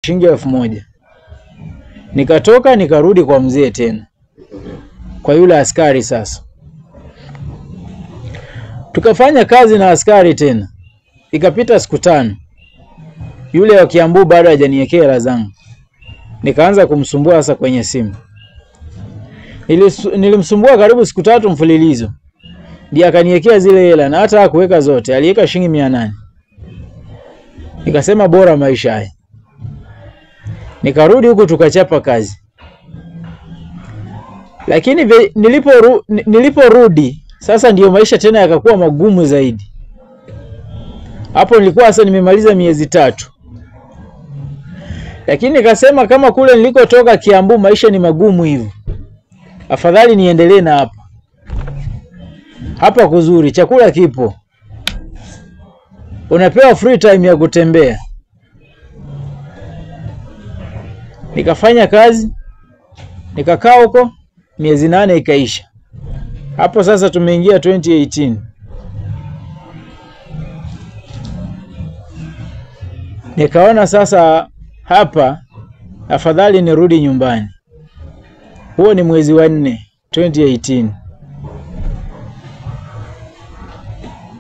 shilingi 1000. Nikatoka nikarudi kwa mzee tena, kwa yule askari. Sasa tukafanya kazi na askari tena, ikapita siku 5. Yule wa Kiambu bado hajaniwekea hela zangu. Nikaanza kumsumbua sasa kwenye simu. Nilimsumbua karibu siku 3 mfululizo. Ndiye akaniwekea zile hela, na hata hakuweka zote, aliweka shilingi 800. Nikasema bora maisha haya. Nikarudi huku tukachapa kazi. Lakini niliporudi sasa ndio maisha tena yakakuwa magumu zaidi. Hapo nilikuwa sasa nimemaliza miezi 3. Lakini nikasema kama kule nilikotoka Kiambu maisha ni magumu hivyo, afadhali niendelee na hapa. Hapa kuzuri, chakula kipo, unapewa free time ya kutembea. Nikafanya kazi, nikakaa huko miezi 8 ikaisha. Hapo sasa tumeingia 2018. Nikaona sasa hapa afadhali nirudi nyumbani. Huo ni mwezi wa 4 2018.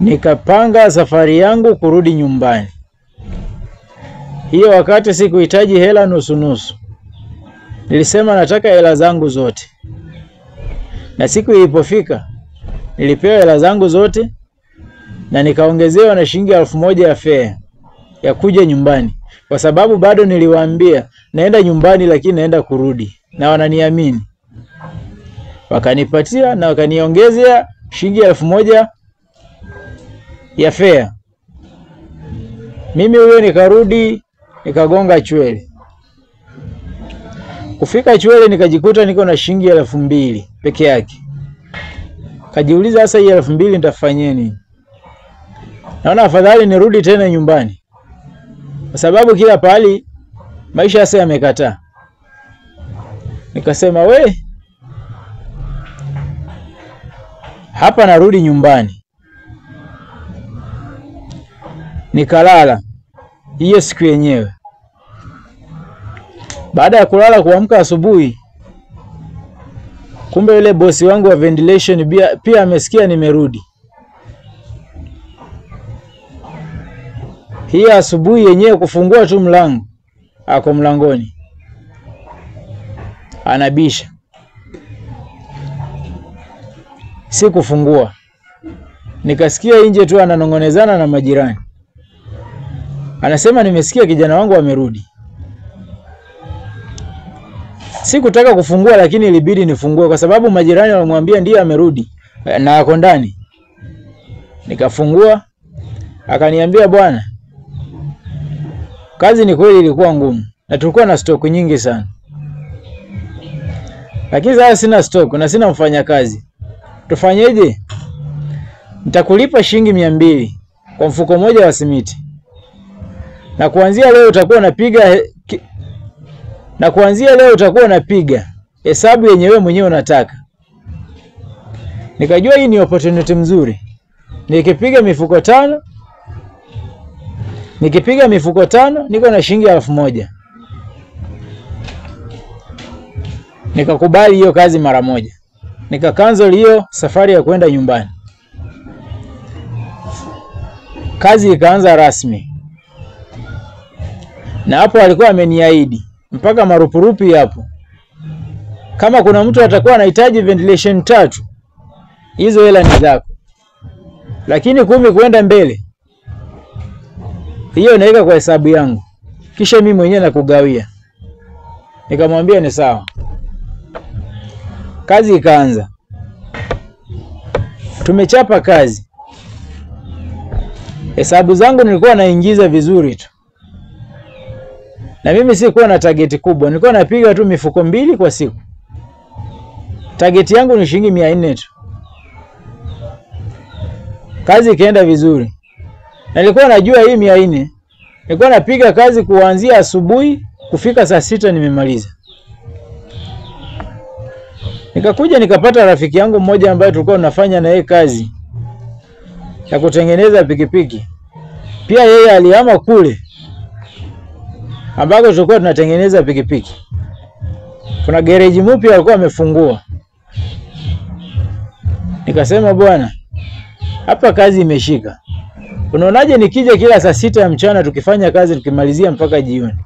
Nikapanga safari yangu kurudi nyumbani. Hiyo wakati sikuhitaji hela nusu. Nilisema nataka hela zangu zote. Na siku ilipofika nilipewa hela zangu zote na nikaongezewa na shilingi 1000 ya fare ya kuja nyumbani, kwa sababu bado niliwaambia naenda nyumbani lakini naenda kurudi, na wananiamini. Wakanipatia na wakaniongezea shilingi 1000 ya fare. Mimi huyo nikarudi, nikagonga Chwele. Kufika Chwele nikajikuta niko na shilingi 2000 peke yake. Kajiuliza sasa hii 2000 nitafanyia nini? Naona afadhali nirudi tena nyumbani, kwa sababu kila pahali maisha sasa yamekataa. Nikasema hapa narudi nyumbani. Nikalala hiyo siku yenyewe. Baada ya kulala, kuamka asubuhi, kumbe yule bosi wangu wa ventilation pia amesikia nimerudi. Hii asubuhi yenyewe kufungua tu mlango, ako mlangoni anabisha. Si kufungua, nikasikia nje tu ananongonezana na majirani. Anasema nimesikia kijana wangu amerudi. Sikutaka kufungua, lakini ilibidi nifungue kwa sababu majirani walimwambia ndiye amerudi na ako ndani. Nikafungua, akaniambia bwana, kazi ni kweli ilikuwa ngumu na tulikuwa na stock nyingi sana, lakini sasa sina stock na sina mfanyakazi. Tufanyeje? Nitakulipa shilingi 200 kwa mfuko moja wa simiti. Na kuanzia leo utakuwa unapiga hesabu yenye wewe mwenyewe unataka. Nikajua hii ni opportunity mzuri. Nikipiga mifuko 5 niko na shilingi 1000. Nikakubali hiyo kazi mara moja. Cancel hiyo safari ya kwenda nyumbani. Kazi ikaanza rasmi. Na hapo alikuwa ameniahidi mpaka marupurupu hapo, kama kuna mtu atakuwa anahitaji ventilation 3, hizo hela ni zako, lakini 10 kwenda mbele hiyo naweka kwa hesabu yangu, kisha mimi mwenyewe nakugawia. Nikamwambia ni sawa. Kazi ikaanza. Tumechapa kazi. Hesabu zangu nilikuwa naingiza vizuri tu. Na mimi sikuwa na target kubwa. Nilikuwa napiga tu mifuko 2 kwa siku. Target yangu ni shilingi 400 tu. Kazi ikaenda vizuri. Na nilikuwa najua hii 400. Nilikuwa napiga kazi kuanzia asubuhi kufika saa 6 nimemaliza. Nikakuja nikapata rafiki yangu mmoja ambaye tulikuwa tunafanya na yeye kazi ya kutengeneza pikipiki. Pia yeye alihama kule. ambako tulikuwa tunatengeneza pikipiki. Kuna gereji mpya walikuwa wamefungua. Nikasema bwana, hapa kazi imeshika. Unaonaje nikija kila saa 6 ya mchana tukifanya kazi tukimalizia mpaka jioni?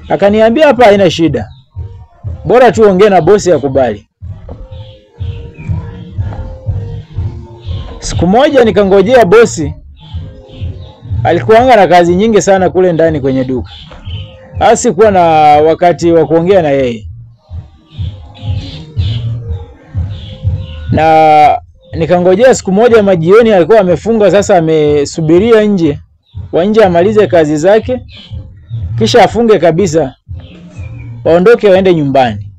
Akaniambia hapa haina shida. Bora tu ongea na bosi akubali. Siku moja nikangojea bosi. Alikuwa na kazi nyingi sana kule ndani kwenye duka. Sikuwa na wakati wa kuongea na yeye. Na nikangojea siku moja majioni alikuwa amefunga, sasa amesubiria nje. Wa nje amalize kazi zake kisha afunge kabisa. Waondoke waende nyumbani.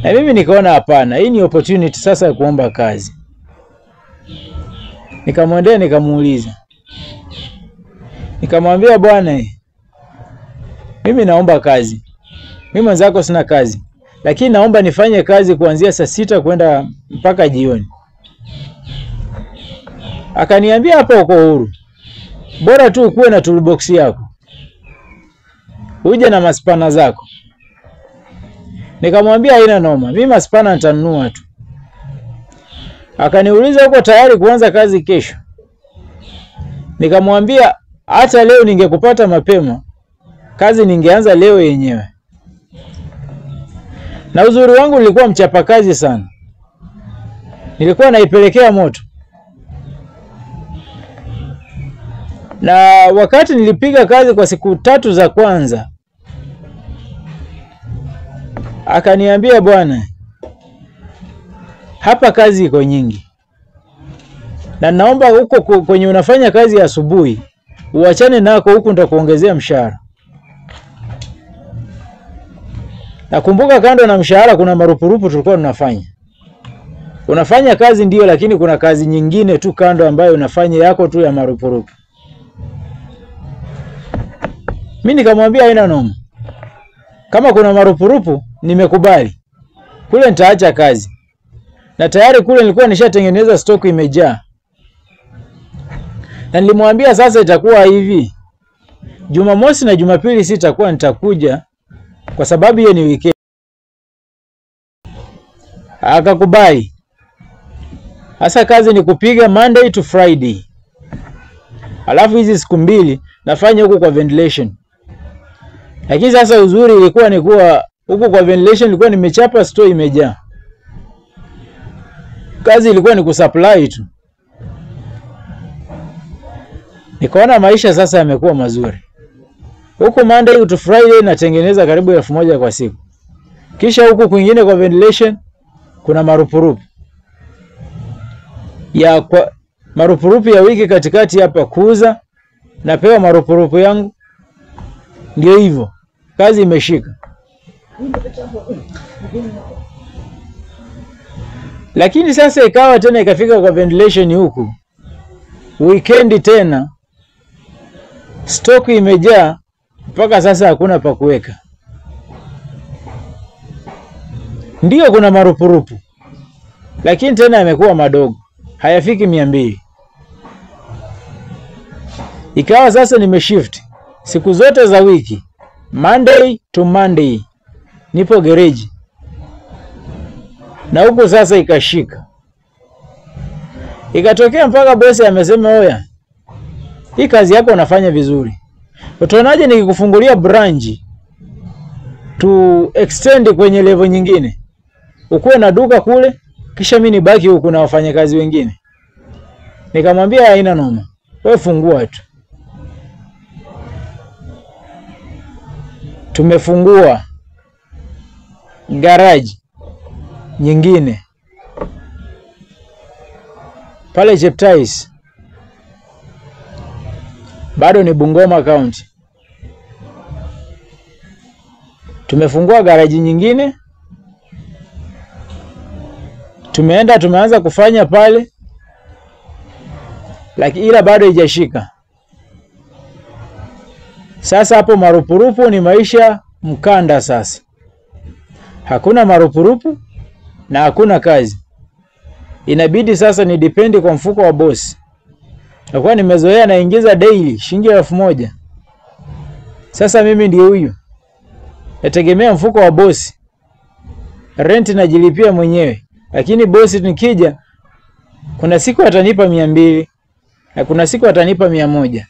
Na mimi nikaona hapana, hii ni opportunity sasa ya kuomba kazi. Nikamwendea nikamuuliza. Nikamwambia bwana, mimi naomba kazi. Mimi mwenzako sina kazi. Lakini naomba nifanye kazi kuanzia saa 6 kwenda mpaka jioni. Akaniambia hapa uko huru. Bora tu ukuwe na toolbox yako. Uje na maspana zako. Nikamwambia haina noma. Mimi maspana nitanunua tu. Akaniuliza uko tayari kuanza kazi kesho? Nikamwambia hata leo ningekupata mapema, kazi ningeanza leo yenyewe. Na uzuri wangu nilikuwa mchapakazi sana. Nilikuwa naipelekea moto. Na wakati nilipiga kazi kwa siku 3 za kwanza, akaniambia bwana, hapa kazi iko nyingi. Na naomba huko kwenye unafanya kazi ya asubuhi, uachane nako, huku nitakuongezea mshahara. Nakumbuka kando na mshahara kuna marupurupu tulikuwa tunafanya. Unafanya kazi ndio, lakini kuna kazi nyingine tu kando ambayo unafanya yako tu ya marupurupu. Mimi nikamwambia haina noma. Kama kuna marupurupu nimekubali. Kule nitaacha kazi. Na tayari kule nilikuwa nishatengeneza stock imejaa. Na nilimwambia sasa itakuwa hivi. Jumamosi na Jumapili sitakuwa nitakuja kwa sababu hiyo ni weekend. Akakubali. Hasa kazi ni kupiga Monday to Friday. Alafu hizi siku 2 nafanya huko kwa ventilation. Lakini sasa uzuri ilikuwa ni kuwa huko kwa ventilation ilikuwa nimechapa store imejaa. Kazi ilikuwa ni kusupply tu. Nikaona maisha sasa yamekuwa mazuri. Huko Monday to Friday natengeneza karibu 1000 kwa siku. Kisha huko kwingine kwa ventilation kuna marupurupu. Marupurupu ya wiki katikati hapa kuuza, napewa marupurupu yangu. Ndio hivyo. Kazi imeshika. Lakini sasa ikawa tena ikafika kwa ventilation huku. Weekend tena stock imejaa mpaka sasa hakuna pa kuweka. Ndio kuna marupurupu. Lakini tena yamekuwa madogo. Hayafiki 200. Ikawa sasa nimeshift siku zote za wiki. Monday to Monday nipo gereji. Na huko sasa ikashika. Ikatokea mpaka bosi amesema oya, hii kazi yako unafanya vizuri. Utaonaje nikikufungulia branch to extend kwenye level nyingine? Ukuwe na duka kule, kisha mimi nibaki huku na wafanyakazi wengine. Nikamwambia haina noma. Wewe fungua tu. Tumefungua garage nyingine pale Cheptais, bado ni Bungoma County. Tumefungua garage nyingine, tumeanza kufanya pale, lakini ila bado haijashika. Sasa hapo marupurupu ni maisha mkanda sasa. Hakuna marupurupu na hakuna kazi. Inabidi sasa ni depend kwa mfuko wa boss. Nakuwa nimezoea naingiza daily shilingi 1000. Sasa mimi ndio huyu. Nategemea mfuko wa bosi. Rent najilipia mwenyewe. Lakini bosi nikija kuna siku atanipa 200 na kuna siku atanipa 100.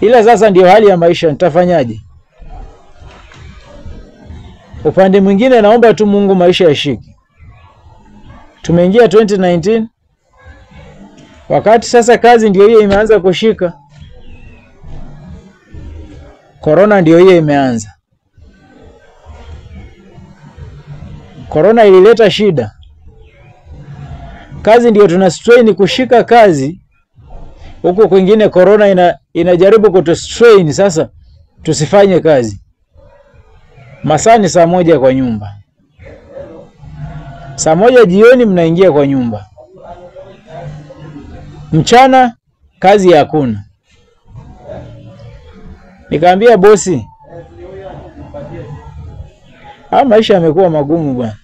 Ila sasa ndio hali ya maisha, nitafanyaje? Upande mwingine naomba tu Mungu maisha yashike. Tumeingia 2019. Wakati sasa kazi ndio hiyo imeanza kushika. Corona ndio hiyo imeanza. Corona ilileta shida. Kazi ndio tuna strain kushika kazi. Huko kwingine corona inajaribu kutustrain sasa tusifanye kazi. Masaa ni saa 1 kwa nyumba. Saa 1 jioni mnaingia kwa nyumba. Mchana kazi hakuna. Nikaambia bosi, maisha yamekuwa magumu bwana.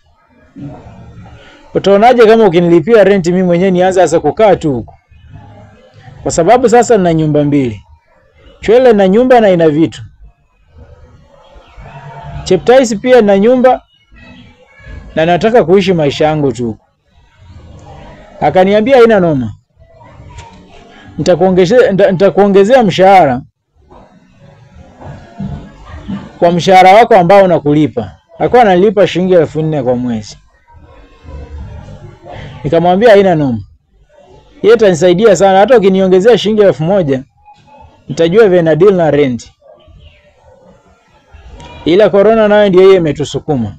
Utaonaje kama ukinilipia rent mimi mwenyewe nianze sasa kukaa tu huko? Kwa sababu sasa nina nyumba 2. Chwele na nyumba na ina vitu. Cheptais pia na nyumba na nataka kuishi maisha yangu tu. Akaniambia haina noma. Nitakuongezea mshahara kwa mshahara wako ambao unakulipa. Akawa analipa shilingi 4000 kwa mwezi. Nikamwambia haina noma. Yeye atanisaidia sana, hata ukiniongezea shilingi 1000 nitajua vile deal na rent. Ila corona nayo ndio yeye imetusukuma.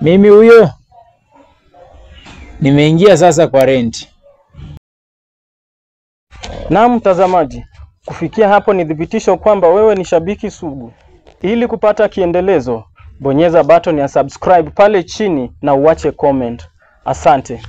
Mimi huyo nimeingia sasa kwa rent. Na mtazamaji, kufikia hapo ni dhibitisho kwamba wewe ni shabiki sugu. Ili kupata kiendelezo, bonyeza button ya subscribe pale chini na uache comment. Asante.